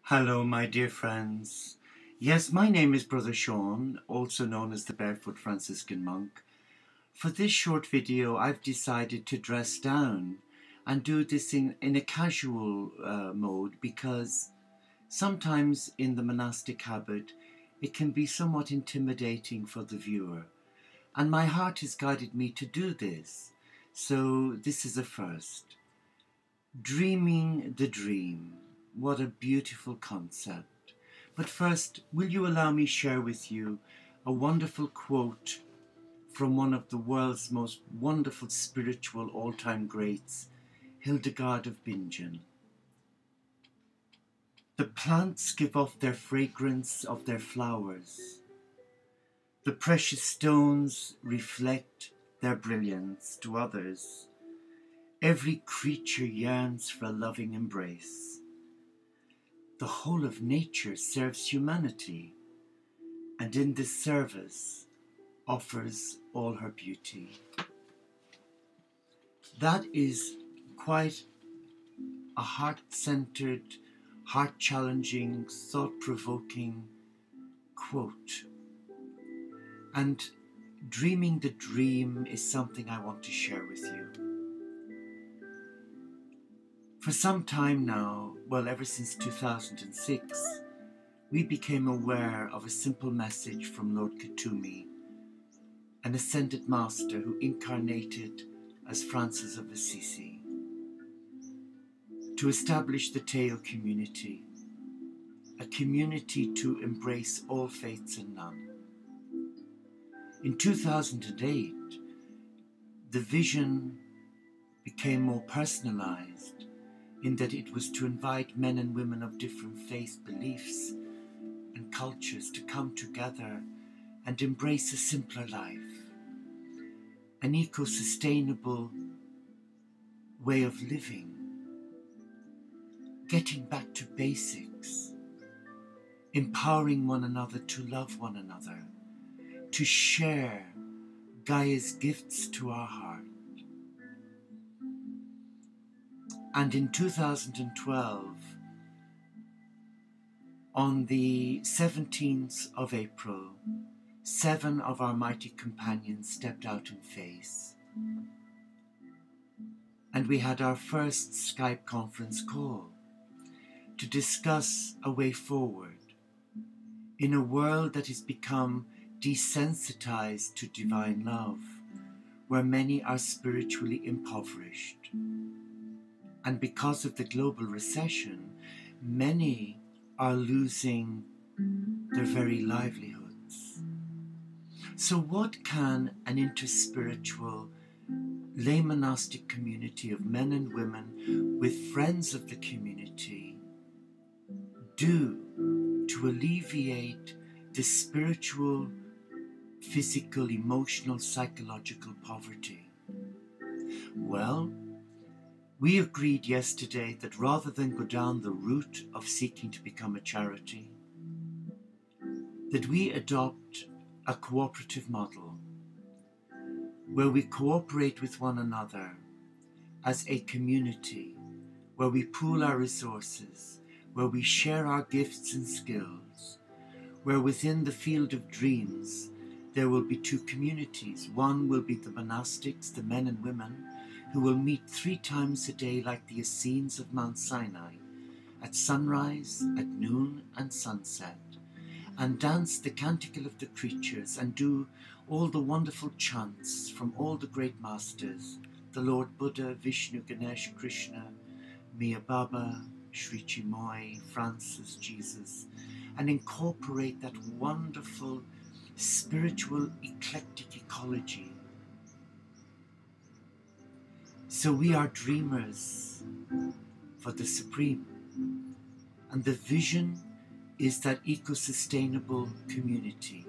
Hello, my dear friends. Yes, my name is Brother Sean, also known as the Barefoot Franciscan Monk. For this short video, I've decided to dress down and do this in a casual mode because sometimes in the monastic habit, it can be somewhat intimidating for the viewer. And my heart has guided me to do this. So this is a first. Dreaming the dream. What a beautiful concept. But first, will you allow me share with you a wonderful quote from one of the world's most wonderful spiritual all-time greats, Hildegard of Bingen. The plants give off their fragrance of their flowers. The precious stones reflect their brilliance to others. Every creature yearns for a loving embrace. The whole of nature serves humanity, and in this service offers all her beauty. That is quite a heart-centered, heart-challenging, thought-provoking quote. And dreaming the dream is something I want to share with you. For some time now, well, ever since 2006, we became aware of a simple message from Lord Kuthumi, an ascended master who incarnated as Francis of Assisi, to establish the Teo community, a community to embrace all faiths and none. In 2008, the vision became more personalized in that it was to invite men and women of different faith beliefs and cultures to come together and embrace a simpler life, an eco-sustainable way of living, getting back to basics, empowering one another to love one another, to share Gaia's gifts to our heart. And in 2012, on the 17th of April, 7 of our mighty companions stepped out in faith. And we had our first Skype conference call to discuss a way forward in a world that has become desensitized to divine love, where many are spiritually impoverished. And because of the global recession, many are losing their very livelihoods. So what can an interspiritual lay monastic community of men and women with friends of the community do to alleviate the spiritual, physical, emotional, psychological poverty? Well, we agreed yesterday that rather than go down the route of seeking to become a charity, that we adopt a cooperative model where we cooperate with one another as a community, where we pool our resources, where we share our gifts and skills, where within the field of dreams there will be two communities. One will be the monastics, the men and women, who will meet 3 times a day like the Essenes of Mount Sinai, at sunrise, at noon and sunset, and dance the Canticle of the Creatures and do all the wonderful chants from all the great masters, the Lord Buddha, Vishnu, Ganesh, Krishna, Mia Baba, Sri Chinmoy, Francis, Jesus, and incorporate that wonderful spiritual eclectic ecology. So we are dreamers for the Supreme, and the vision is that eco-sustainable community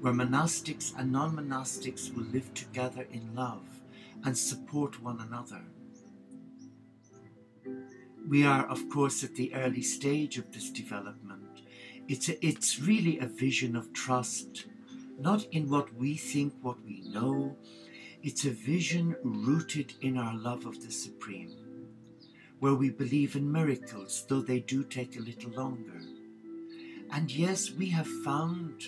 where monastics and non-monastics will live together in love and support one another. We are, of course, at the early stage of this development. It's really a vision of trust, not in what we think, what we know. It's a vision rooted in our love of the Supreme, where we believe in miracles, though they do take a little longer. And yes, we have found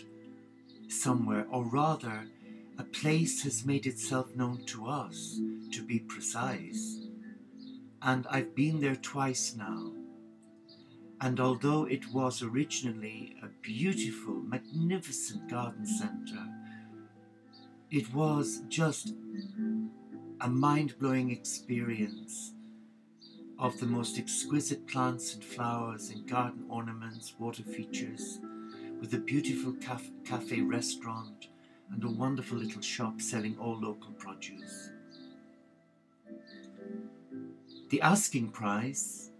somewhere, or rather, a place has made itself known to us, to be precise. And I've been there twice now. And although it was originally a beautiful, magnificent garden centre, it was just a mind-blowing experience of the most exquisite plants and flowers and garden ornaments, water features, with a beautiful cafe restaurant and a wonderful little shop selling all local produce. The asking price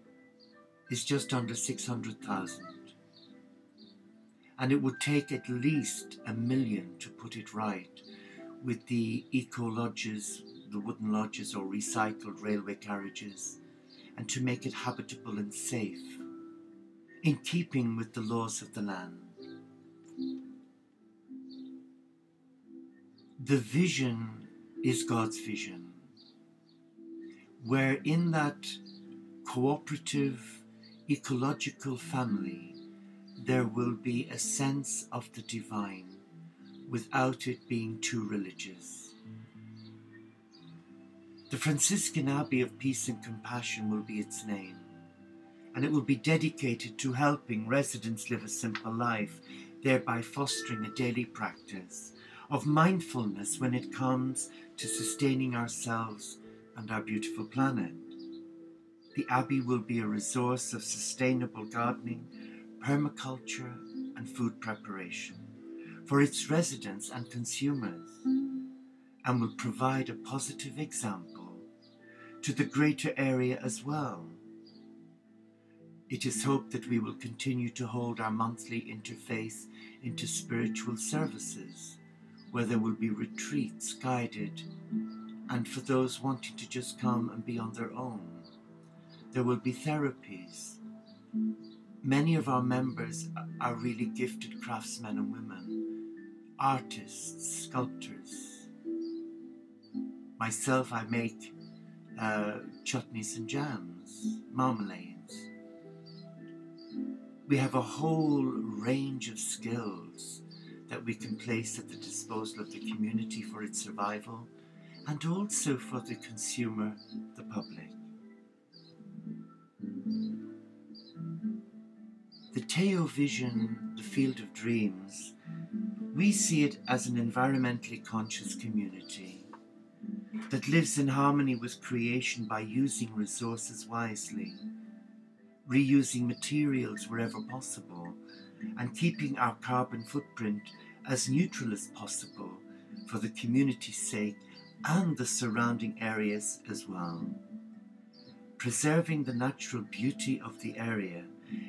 is just under 600,000, and it would take at least $1 million to put it right, with the eco lodges, the wooden lodges or recycled railway carriages, and to make it habitable and safe, in keeping with the laws of the land. The vision is God's vision, where in that cooperative, ecological family, there will be a sense of the divine without it being too religious. The Franciscan Abbey of Peace and Compassion will be its name, and it will be dedicated to helping residents live a simple life, thereby fostering a daily practice of mindfulness when it comes to sustaining ourselves and our beautiful planet. The Abbey will be a resource of sustainable gardening, permaculture, and food preparation for its residents and consumers, and will provide a positive example to the greater area as well. It is hoped that we will continue to hold our monthly interfaith into spiritual services, where there will be retreats guided, and for those wanting to just come and be on their own. There will be therapies. Many of our members are really gifted craftsmen and women, artists, sculptors. Myself, I make chutneys and jams, marmalades. We have a whole range of skills that we can place at the disposal of the community for its survival, and also for the consumer, the public. The Teo vision, the field of dreams, we see it as an environmentally conscious community that lives in harmony with creation by using resources wisely, reusing materials wherever possible, and keeping our carbon footprint as neutral as possible for the community's sake and the surrounding areas as well. Preserving the natural beauty of the area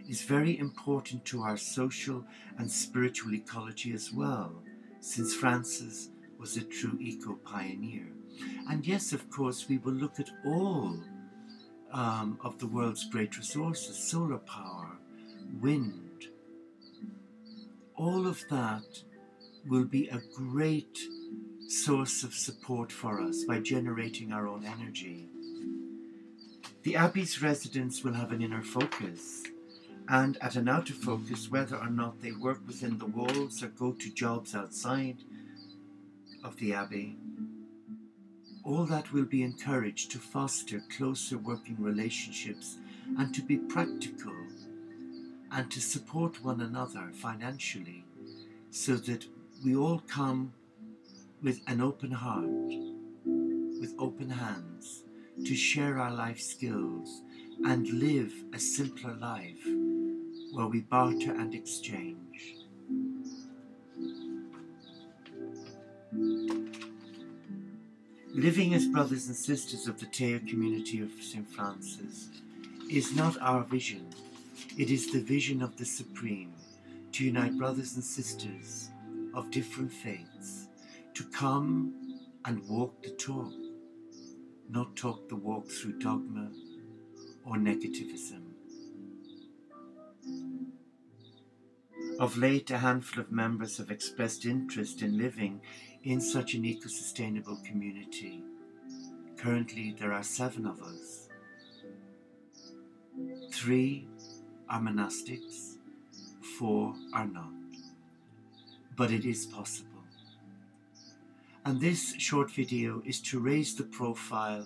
is very important to our social and spiritual ecology as well, since Francis was a true eco-pioneer. And yes, of course, we will look at all of the world's great resources, solar power, wind. All of that will be a great source of support for us by generating our own energy. The Abbey's residents will have an inner focus, and at an outer focus, whether or not they work within the walls or go to jobs outside of the Abbey, all that will be encouraged to foster closer working relationships and to be practical and to support one another financially, so that we all come with an open heart, with open hands, to share our life skills and live a simpler life where we barter and exchange. Living as brothers and sisters of the Teo community of St. Francis is not our vision. It is the vision of the Supreme, to unite brothers and sisters of different faiths, to come and walk the talk, not talk the walk through dogma or negativism. Of late, a handful of members have expressed interest in living in such an eco-sustainable community. Currently, there are 7 of us. 3 are monastics, 4 are not. But it is possible. And this short video is to raise the profile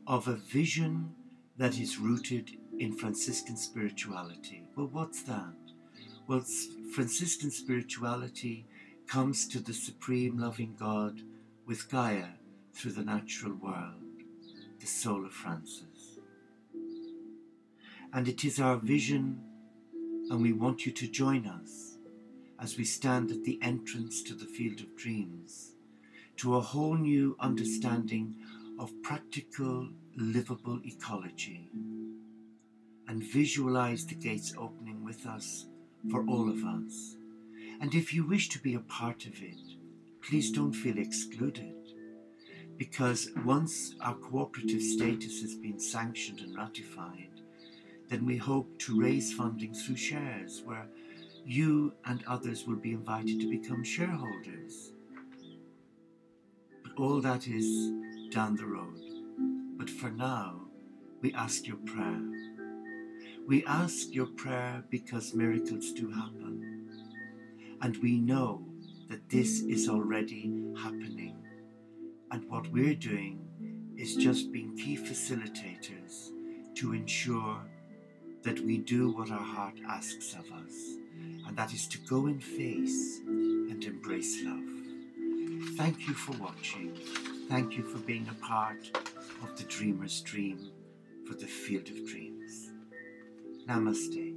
of a vision that is rooted in Franciscan spirituality. Well, what's that? Well, Franciscan spirituality comes to the supreme loving God with Gaia through the natural world, the soul of Francis. And it is our vision, and we want you to join us as we stand at the entrance to the field of dreams, to a whole new understanding of practical, livable ecology, and visualize the gates opening with us for all of us. And if you wish to be a part of it, please don't feel excluded, because once our cooperative status has been sanctioned and ratified, then we hope to raise funding through shares, where you and others will be invited to become shareholders. But all that is down the road. But for now, we ask your prayer. We ask your prayer because miracles do happen. And we know that this is already happening. And what we're doing is just being key facilitators to ensure that we do what our heart asks of us. And that is to go in faith and embrace love. Thank you for watching. Thank you for being a part of the Dreamer's Dream for the Field of Dreams. Namaste.